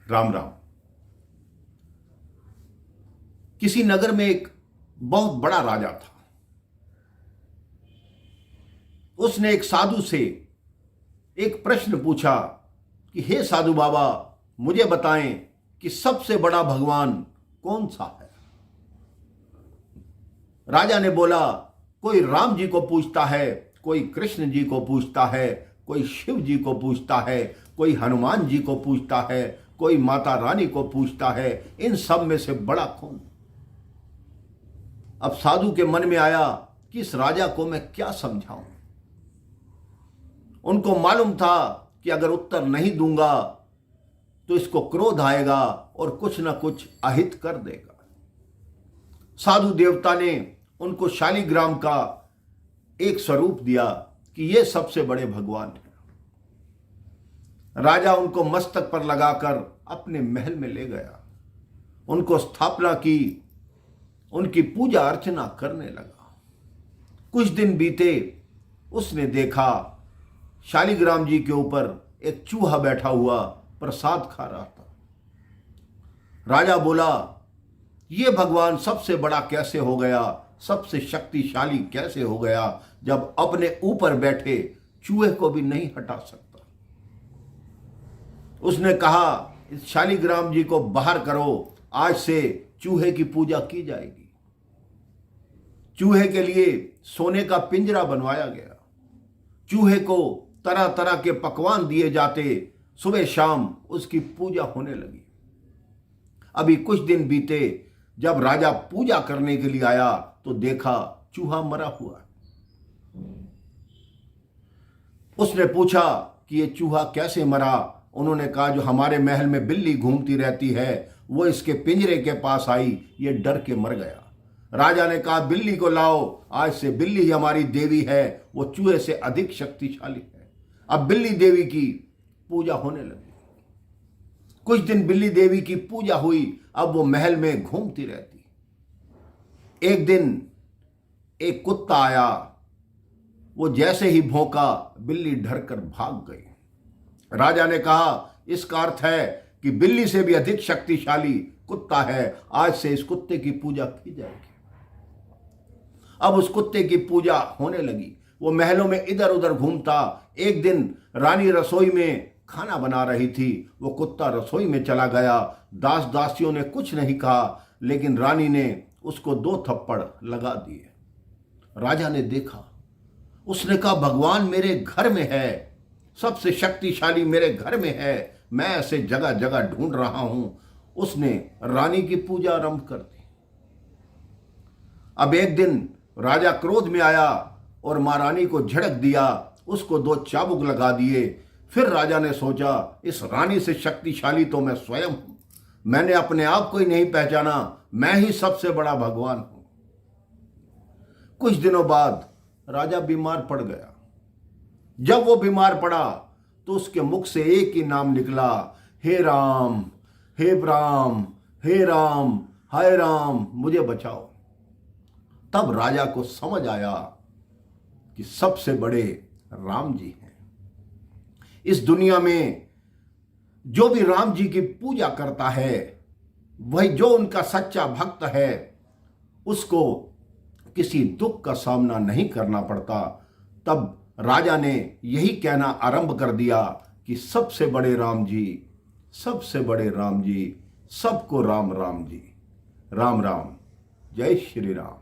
राम राम। किसी नगर में एक बहुत बड़ा राजा था। उसने एक साधु से एक प्रश्न पूछा कि हे साधु बाबा, मुझे बताएं कि सबसे बड़ा भगवान कौन सा है। राजा ने बोला, कोई राम जी को पूछता है, कोई कृष्ण जी को पूछता है, कोई शिव जी को पूछता है, कोई हनुमान जी को पूछता है, कोई माता रानी को पूछता है, इन सब में से बड़ा कौन। अब साधु के मन में आया कि इस राजा को मैं क्या समझाऊं। उनको मालूम था कि अगर उत्तर नहीं दूंगा तो इसको क्रोध आएगा और कुछ ना कुछ अहित कर देगा। साधु देवता ने उनको शालिग्राम का एक स्वरूप दिया कि ये सबसे बड़े भगवान हैं। राजा उनको मस्तक पर लगाकर अपने महल में ले गया, उनको स्थापना की, उनकी पूजा अर्चना करने लगा। कुछ दिन बीते, उसने देखा शालिग्राम जी के ऊपर एक चूहा बैठा हुआ प्रसाद खा रहा था। राजा बोला, ये भगवान सबसे बड़ा कैसे हो गया, सबसे शक्तिशाली कैसे हो गया, जब अपने ऊपर बैठे चूहे को भी नहीं हटा सकता। उसने कहा, इस शालिग्राम जी को बाहर करो, आज से चूहे की पूजा की जाएगी। चूहे के लिए सोने का पिंजरा बनवाया गया। चूहे को तरह तरह के पकवान दिए जाते, सुबह शाम उसकी पूजा होने लगी। अभी कुछ दिन बीते, जब राजा पूजा करने के लिए आया तो देखा चूहा मरा हुआ। उसने पूछा कि ये चूहा कैसे मरा। उन्होंने कहा, जो हमारे महल में बिल्ली घूमती रहती है वो इसके पिंजरे के पास आई, ये डर के मर गया। राजा ने कहा, बिल्ली को लाओ, आज से बिल्ली ही हमारी देवी है, वो चूहे से अधिक शक्तिशाली है। अब बिल्ली देवी की पूजा होने लगी। कुछ दिन बिल्ली देवी की पूजा हुई, अब वो महल में घूमती रहती। एक दिन एक कुत्ता आया, वो जैसे ही भौंका, बिल्ली डर कर भाग गई। राजा ने कहा, इसका अर्थ है कि बिल्ली से भी अधिक शक्तिशाली कुत्ता है, आज से इस कुत्ते की पूजा की जाएगी। अब उस कुत्ते की पूजा होने लगी। वो महलों में इधर उधर घूमता। एक दिन रानी रसोई में खाना बना रही थी, वो कुत्ता रसोई में चला गया। दास दासियों ने कुछ नहीं कहा, लेकिन रानी ने उसको 2 थप्पड़ लगा दिए। राजा ने देखा, उसने कहा, भगवान मेरे घर में है, सबसे शक्तिशाली मेरे घर में है, मैं ऐसे जगह जगह ढूंढ रहा हूं। उसने रानी की पूजा आरंभ कर दी। अब एक दिन राजा क्रोध में आया और महारानी को झड़क दिया, उसको 2 चाबुक लगा दिए। फिर राजा ने सोचा, इस रानी से शक्तिशाली तो मैं स्वयं हूं, मैंने अपने आप को ही नहीं पहचाना, मैं ही सबसे बड़ा भगवान हूं। कुछ दिनों बाद राजा बीमार पड़ गया। जब वो बीमार पड़ा तो उसके मुख से एक ही नाम निकला, हे राम, हे राम, हे राम, हाय राम, मुझे बचाओ। तब राजा को समझ आया कि सबसे बड़े राम जी हैं। इस दुनिया में जो भी राम जी की पूजा करता है, वही जो उनका सच्चा भक्त है, उसको किसी दुख का सामना नहीं करना पड़ता। तब राजा ने यही कहना आरंभ कर दिया कि सबसे बड़े राम जी, सबसे बड़े राम जी, सबको राम राम जी। राम राम, जय श्री राम।